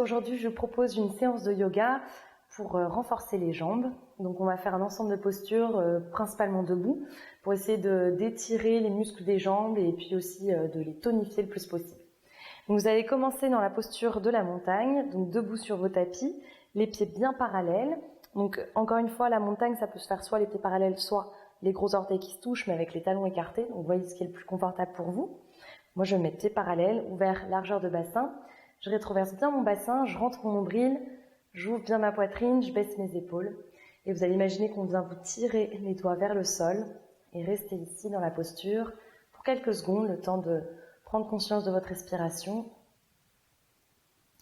aujourd'hui je vous propose une séance de yoga pour renforcer les jambes. Donc on va faire un ensemble de postures, principalement debout, pour essayer d'étirer les muscles des jambes et puis aussi de les tonifier le plus possible. Donc vous allez commencer dans la posture de la montagne, donc debout sur vos tapis, les pieds bien parallèles. Donc encore une fois, la montagne ça peut se faire soit les pieds parallèles, soit les gros orteils qui se touchent mais avec les talons écartés. Donc vous voyez ce qui est le plus confortable pour vous. Moi je vais mettre pieds parallèles, ouverts, largeur de bassin. Je rétroverse bien mon bassin, je rentre mon nombril, j'ouvre bien ma poitrine, je baisse mes épaules. Et vous allez imaginer qu'on vient vous tirer les doigts vers le sol et rester ici dans la posture pour quelques secondes, le temps de prendre conscience de votre respiration.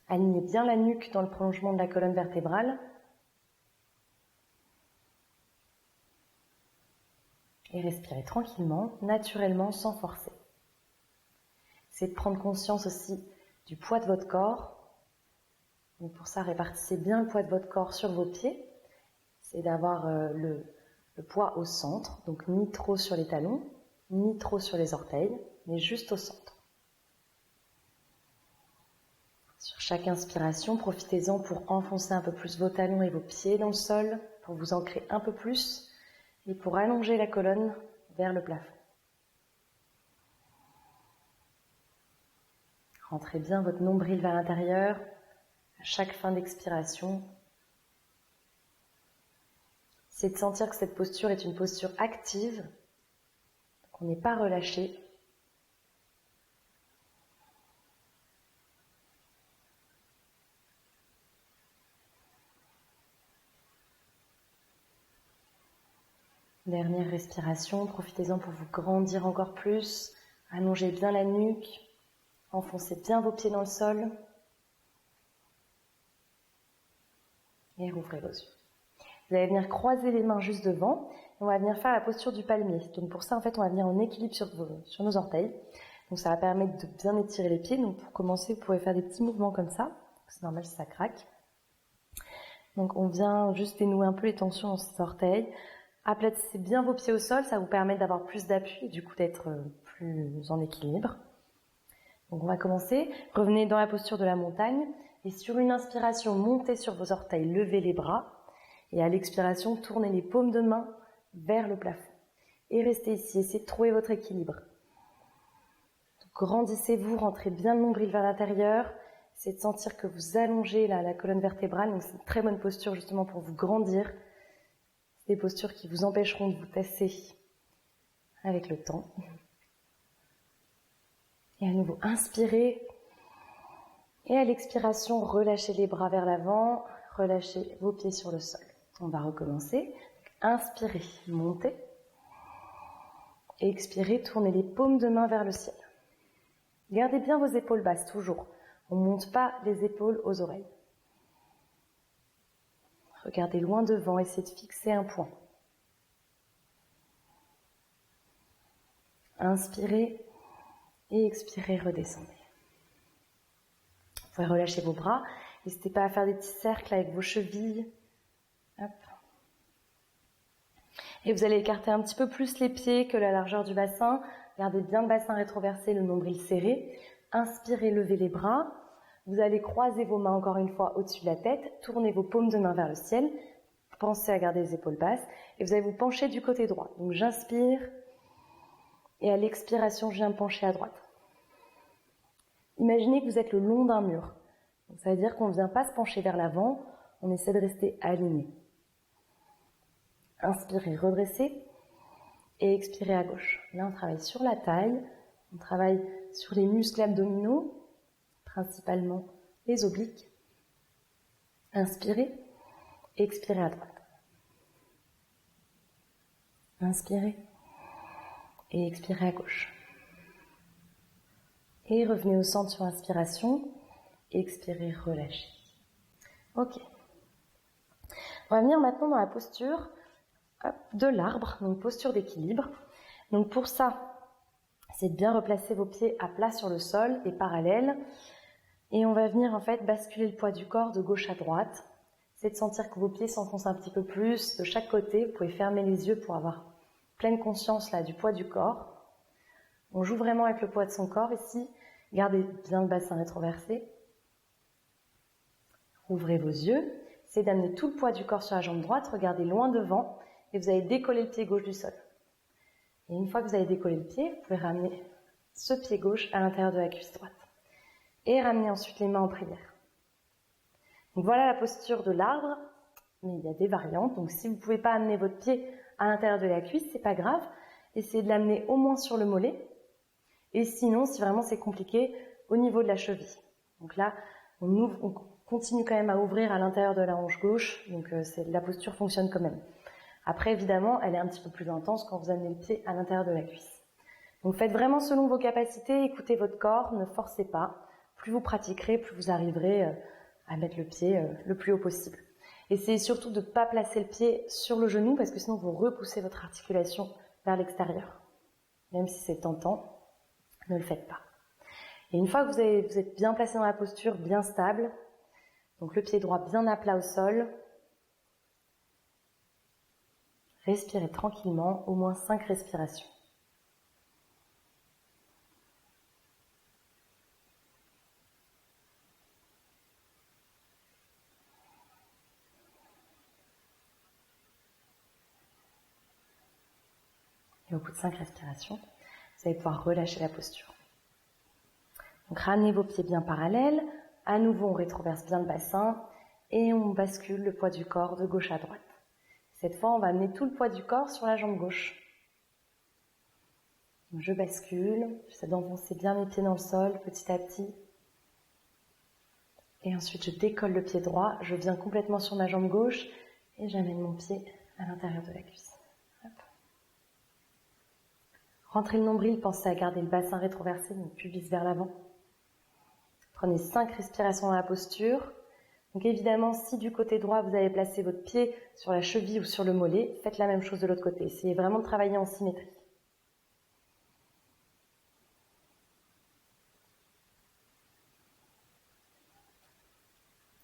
Alignez bien la nuque dans le prolongement de la colonne vertébrale. Et respirez tranquillement, naturellement, sans forcer. Essayez de prendre conscience aussi du poids de votre corps. Donc pour ça, répartissez bien le poids de votre corps sur vos pieds. Essayez d'avoir le poids au centre, donc ni trop sur les talons, ni trop sur les orteils, mais juste au centre. Sur chaque inspiration, profitez-en pour enfoncer un peu plus vos talons et vos pieds dans le sol, pour vous ancrer un peu plus et pour allonger la colonne vers le plafond. Rentrez bien votre nombril vers l'intérieur à chaque fin d'expiration. C'est de sentir que cette posture est une posture active, qu'on n'est pas relâché. Dernière respiration, profitez-en pour vous grandir encore plus, allongez bien la nuque, enfoncez bien vos pieds dans le sol et rouvrez vos yeux. Vous allez venir croiser les mains juste devant. On va venir faire la posture du palmier. Donc pour ça, en fait, on va venir en équilibre sur nos orteils. Donc ça va permettre de bien étirer les pieds. Donc pour commencer, vous pouvez faire des petits mouvements comme ça. C'est normal si ça craque. Donc on vient juste dénouer un peu les tensions dans ces orteils. Aplatissez bien vos pieds au sol. Ça vous permet d'avoir plus d'appui et du coup d'être plus en équilibre. Donc on va commencer. Revenez dans la posture de la montagne. Et sur une inspiration, montez sur vos orteils, levez les bras. Et à l'expiration, tournez les paumes de main vers le plafond. Et restez ici, essayez de trouver votre équilibre. Donc, grandissez-vous, rentrez bien le nombril vers l'intérieur. Essayez de sentir que vous allongez la colonne vertébrale. Donc c'est une très bonne posture justement pour vous grandir. C'est des postures qui vous empêcheront de vous tasser avec le temps. Et à nouveau, inspirez. Et à l'expiration, relâchez les bras vers l'avant. Relâchez vos pieds sur le sol. On va recommencer. Inspirez, montez. Et expirez, tournez les paumes de main vers le ciel. Gardez bien vos épaules basses, toujours. On ne monte pas les épaules aux oreilles. Regardez loin devant, essayez de fixer un point. Inspirez et expirez, redescendez. Vous pouvez relâcher vos bras. N'hésitez pas à faire des petits cercles avec vos chevilles. Hop. Et vous allez écarter un petit peu plus les pieds que la largeur du bassin. Gardez bien le bassin rétroversé, le nombril serré. Inspirez, levez les bras. Vous allez croiser vos mains encore une fois au-dessus de la tête. Tournez vos paumes de main vers le ciel. Pensez à garder les épaules basses. Et vous allez vous pencher du côté droit. Donc j'inspire. Et à l'expiration, je viens me pencher à droite. Imaginez que vous êtes le long d'un mur. Donc ça veut dire qu'on ne vient pas se pencher vers l'avant. On essaie de rester aligné. Inspirez, redressez et expirez à gauche. Là, on travaille sur la taille, on travaille sur les muscles abdominaux, principalement les obliques. Inspirez, expirez à droite. Inspirez et expirez à gauche. Et revenez au centre sur inspiration, expirez, relâchez. Ok. On va venir maintenant dans la posture de l'arbre, donc posture d'équilibre. Donc pour ça, c'est de bien replacer vos pieds à plat sur le sol et parallèles. Et on va venir en fait basculer le poids du corps de gauche à droite. C'est de sentir que vos pieds s'enfoncent un petit peu plus de chaque côté. Vous pouvez fermer les yeux pour avoir pleine conscience là du poids du corps. On joue vraiment avec le poids de son corps ici. Gardez bien le bassin rétroversé. Ouvrez vos yeux, essayez d'amener tout le poids du corps sur la jambe droite, regardez loin devant et vous allez décoller le pied gauche du sol. Et une fois que vous avez décollé le pied, vous pouvez ramener ce pied gauche à l'intérieur de la cuisse droite. Et ramener ensuite les mains en prière. Donc voilà la posture de l'arbre, mais il y a des variantes. Donc si vous ne pouvez pas amener votre pied à l'intérieur de la cuisse, c'est pas grave. Essayez de l'amener au moins sur le mollet. Et sinon, si vraiment c'est compliqué, au niveau de la cheville. Donc là, on continue quand même à ouvrir à l'intérieur de la hanche gauche, donc la posture fonctionne quand même. Après, évidemment, elle est un petit peu plus intense quand vous amenez le pied à l'intérieur de la cuisse. Donc faites vraiment selon vos capacités, écoutez votre corps, ne forcez pas. Plus vous pratiquerez, plus vous arriverez à mettre le pied le plus haut possible. Essayez surtout de ne pas placer le pied sur le genou, parce que sinon vous repoussez votre articulation vers l'extérieur. Même si c'est tentant, ne le faites pas. Et une fois que vous êtes bien placé dans la posture, bien stable, donc le pied droit bien à plat au sol, respirez tranquillement, au moins 5 respirations. Et au bout de 5 respirations, vous allez pouvoir relâcher la posture. Donc ramenez vos pieds bien parallèles, à nouveau on rétroverse bien le bassin et on bascule le poids du corps de gauche à droite. Cette fois, on va amener tout le poids du corps sur la jambe gauche. Donc, je bascule, j'essaie d'enfoncer bien mes pieds dans le sol petit à petit. Et ensuite, je décolle le pied droit, je viens complètement sur ma jambe gauche et j'amène mon pied à l'intérieur de la cuisse. Hop. Rentrez le nombril, pensez à garder le bassin rétroversé, donc pubis vers l'avant. Prenez 5 respirations dans la posture. Donc évidemment, si du côté droit, vous avez placé votre pied sur la cheville ou sur le mollet, faites la même chose de l'autre côté. Essayez vraiment de travailler en symétrie.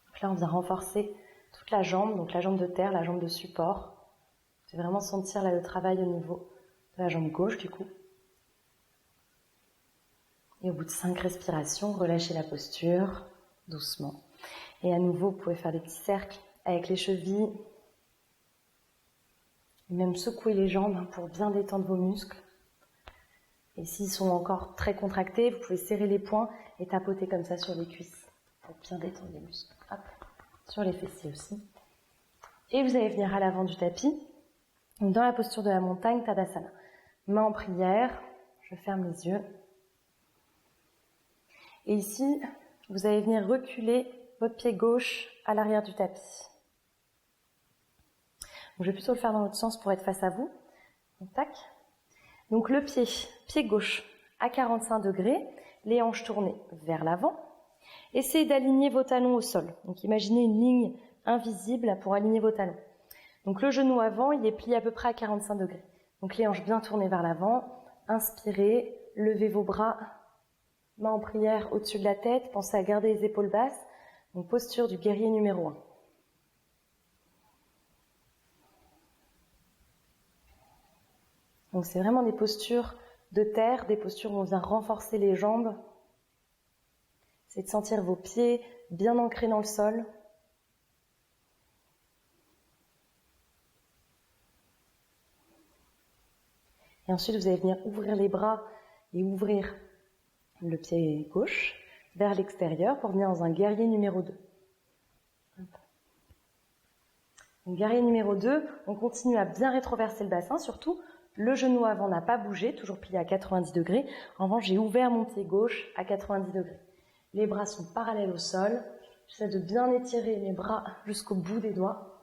Donc là, on vient renforcer toute la jambe, donc la jambe de terre, la jambe de support. Vous pouvez vraiment sentir là le travail au niveau de la jambe gauche du coup. Et au bout de 5 respirations, relâchez la posture, doucement. Et à nouveau, vous pouvez faire des petits cercles avec les chevilles. Et même secouer les jambes pour bien détendre vos muscles. Et s'ils sont encore très contractés, vous pouvez serrer les poings et tapoter comme ça sur les cuisses pour bien détendre les muscles. Hop, sur les fessiers aussi. Et vous allez venir à l'avant du tapis, dans la posture de la montagne, Tadasana. Main en prière, je ferme les yeux. Et ici, vous allez venir reculer votre pied gauche à l'arrière du tapis. Donc, je vais plutôt le faire dans l'autre sens pour être face à vous. Donc, tac. Donc le pied gauche à 45 degrés, les hanches tournées vers l'avant. Essayez d'aligner vos talons au sol. Donc imaginez une ligne invisible pour aligner vos talons. Donc le genou avant, il est plié à peu près à 45 degrés. Donc les hanches bien tournées vers l'avant. Inspirez, levez vos bras, main en prière au-dessus de la tête. Pensez à garder les épaules basses. Donc posture du guerrier numéro 1. Donc c'est vraiment des postures de terre, des postures où on vient renforcer les jambes. C'est de sentir vos pieds bien ancrés dans le sol. Et ensuite, vous allez venir ouvrir les bras et ouvrir le pied gauche vers l'extérieur pour venir dans un guerrier numéro 2. Donc, guerrier numéro 2, on continue à bien rétroverser le bassin, surtout. Le genou avant n'a pas bougé, toujours plié à 90 degrés. En revanche, j'ai ouvert mon pied gauche à 90 degrés. Les bras sont parallèles au sol. J'essaie de bien étirer mes bras jusqu'au bout des doigts.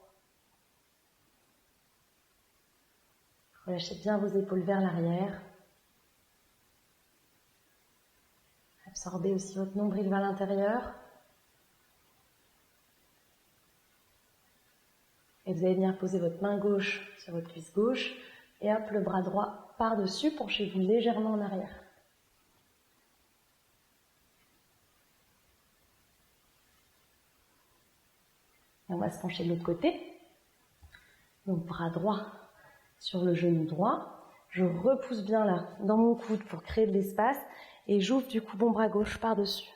Relâchez bien vos épaules vers l'arrière. Absorbez aussi votre nombril vers l'intérieur. Et vous allez venir poser votre main gauche sur votre cuisse gauche. Et hop, le bras droit par-dessus, penchez-vous légèrement en arrière. Et on va se pencher de l'autre côté. Donc bras droit sur le genou droit. Je repousse bien là, dans mon coude pour créer de l'espace. Et j'ouvre du coup mon bras gauche par-dessus.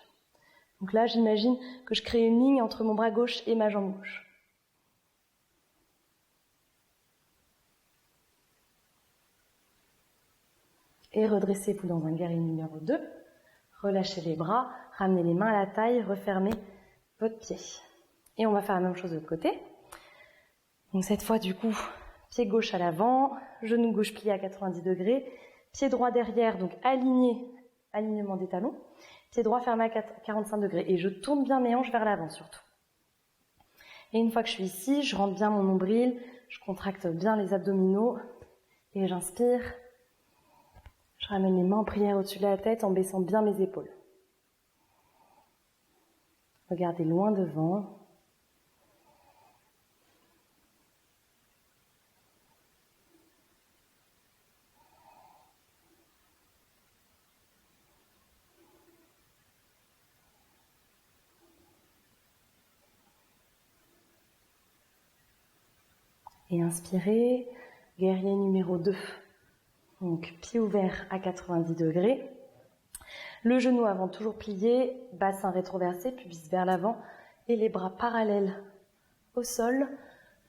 Donc là, j'imagine que je crée une ligne entre mon bras gauche et ma jambe gauche. Et redressez-vous dans un guerrier numéro 2. Relâchez les bras, ramenez les mains à la taille, refermez votre pied. Et on va faire la même chose de l'autre côté. Donc cette fois, du coup, pied gauche à l'avant, genou gauche plié à 90 degrés, pied droit derrière, donc alignement des talons, pied droit fermé à 45 degrés. Et je tourne bien mes hanches vers l'avant surtout. Et une fois que je suis ici, je rentre bien mon nombril, je contracte bien les abdominaux et j'inspire. Je ramène les mains en prière au-dessus de la tête en baissant bien mes épaules. Regardez loin devant. Et inspirez, guerrier numéro 2. Donc pied ouvert à 90 degrés. Le genou avant toujours plié, bassin rétroversé, pubis vers l'avant et les bras parallèles au sol.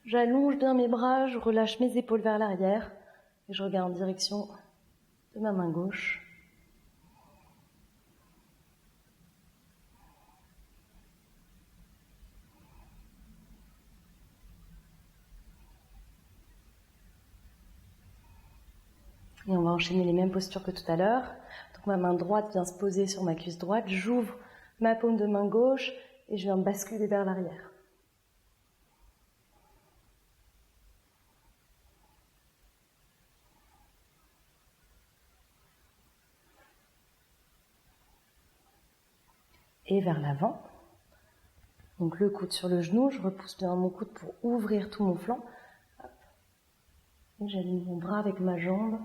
J'allonge bien mes bras, je relâche mes épaules vers l'arrière et je regarde en direction de ma main gauche. Et on va enchaîner les mêmes postures que tout à l'heure. Donc ma main droite vient se poser sur ma cuisse droite, j'ouvre ma paume de main gauche et je viens basculer vers l'arrière. Et vers l'avant. Donc le coude sur le genou, je repousse bien mon coude pour ouvrir tout mon flanc. Hop. Et j'aligne mon bras avec ma jambe.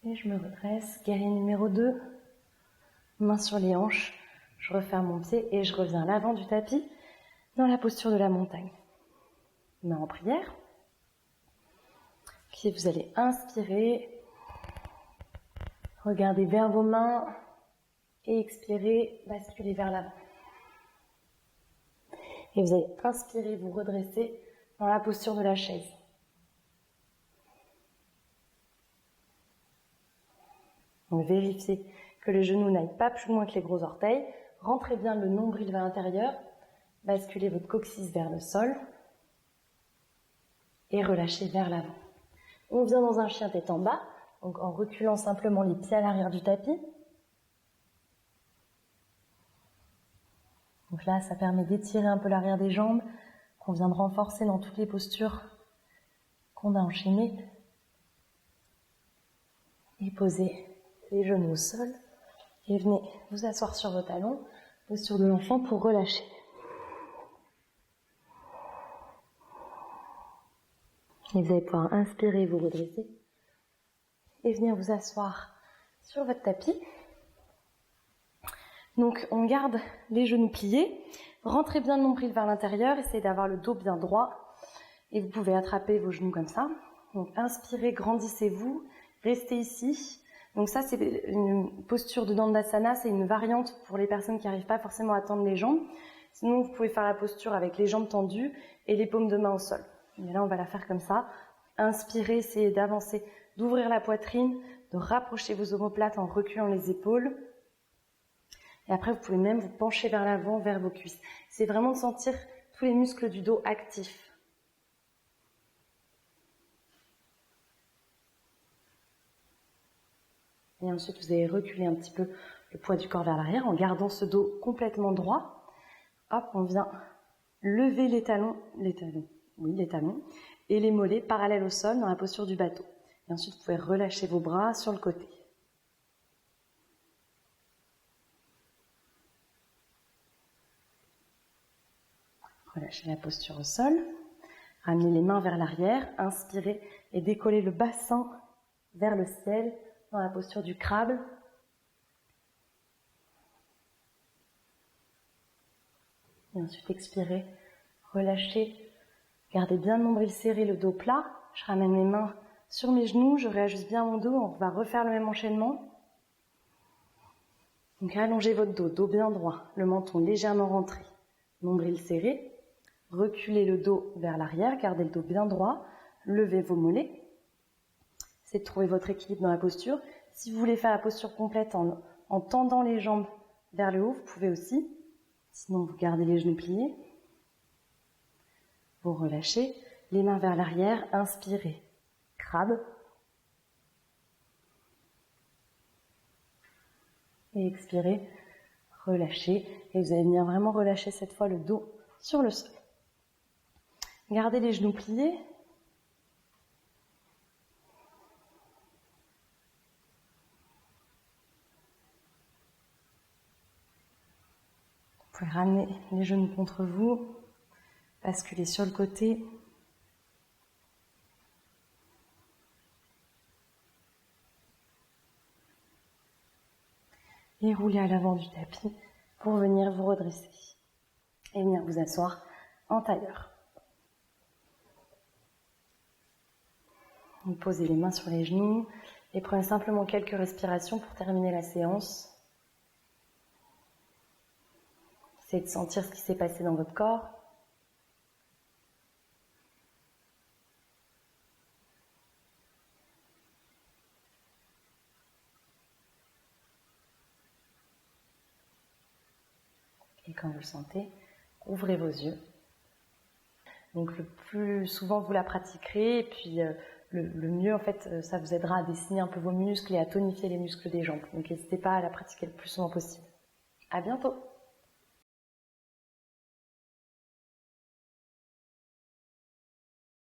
Et je me redresse, guerrier numéro 2, main sur les hanches, je referme mon pied et je reviens à l'avant du tapis dans la posture de la montagne. Main en prière. Puis vous allez inspirer, regardez vers vos mains et expirer, basculer vers l'avant. Et vous allez inspirer, vous redresser dans la posture de la chaise. Donc vérifiez que le genou n'aille pas plus loin que les gros orteils. Rentrez bien le nombril vers l'intérieur. Basculez votre coccyx vers le sol. Et relâchez vers l'avant. On vient dans un chien tête en bas. Donc en reculant simplement les pieds à l'arrière du tapis. Donc là, ça permet d'étirer un peu l'arrière des jambes, qu'on vient de renforcer dans toutes les postures qu'on a enchaînées. Et posez les genoux au sol. Et venez vous asseoir sur vos talons, posture de l'enfant pour relâcher. Et vous allez pouvoir inspirer, vous redresser. Et venir vous asseoir sur votre tapis. Donc on garde les genoux pliés. Rentrez bien le nombril vers l'intérieur. Essayez d'avoir le dos bien droit. Et vous pouvez attraper vos genoux comme ça. Donc inspirez, grandissez-vous. Restez ici. Donc ça, c'est une posture de Dandasana, c'est une variante pour les personnes qui n'arrivent pas forcément à tendre les jambes. Sinon, vous pouvez faire la posture avec les jambes tendues et les paumes de main au sol. Mais là, on va la faire comme ça. Inspirez, essayez d'avancer, d'ouvrir la poitrine, de rapprocher vos omoplates en reculant les épaules. Et après, vous pouvez même vous pencher vers l'avant, vers vos cuisses. C'est vraiment de sentir tous les muscles du dos actifs. Et ensuite, vous allez reculer un petit peu le poids du corps vers l'arrière en gardant ce dos complètement droit. Hop, on vient lever les talons, et les mollets parallèles au sol dans la posture du bateau. Et ensuite, vous pouvez relâcher vos bras sur le côté. Relâchez la posture au sol. Ramenez les mains vers l'arrière, inspirez et décollez le bassin vers le ciel dans la posture du crabe. Et ensuite expirez, relâchez Gardez bien le nombril serré, le dos plat. Je ramène mes mains sur mes genoux, je réajuste bien mon dos. On va refaire le même enchaînement. Donc allongez votre dos, dos bien droit, le menton légèrement rentré, nombril serré. Reculez le dos vers l'arrière, gardez le dos bien droit, levez vos mollets. Essayez de trouver votre équilibre dans la posture. Si vous voulez faire la posture complète en tendant les jambes vers le haut, vous pouvez aussi. Sinon, vous gardez les genoux pliés. Vous relâchez, les mains vers l'arrière, inspirez. Crabe. Et expirez, relâchez. Et vous allez venir vraiment relâcher cette fois le dos sur le sol. Gardez les genoux pliés. Vous pouvez ramener les genoux contre vous, basculer sur le côté. Et rouler à l'avant du tapis pour venir vous redresser et venir vous asseoir en tailleur. Vous posez les mains sur les genoux et prenez simplement quelques respirations pour terminer la séance. Essayez de sentir ce qui s'est passé dans votre corps. Et quand vous le sentez, ouvrez vos yeux. Donc le plus souvent vous la pratiquerez, et puis le mieux en fait, ça vous aidera à dessiner un peu vos muscles et à tonifier les muscles des jambes. Donc n'hésitez pas à la pratiquer le plus souvent possible. À bientôt!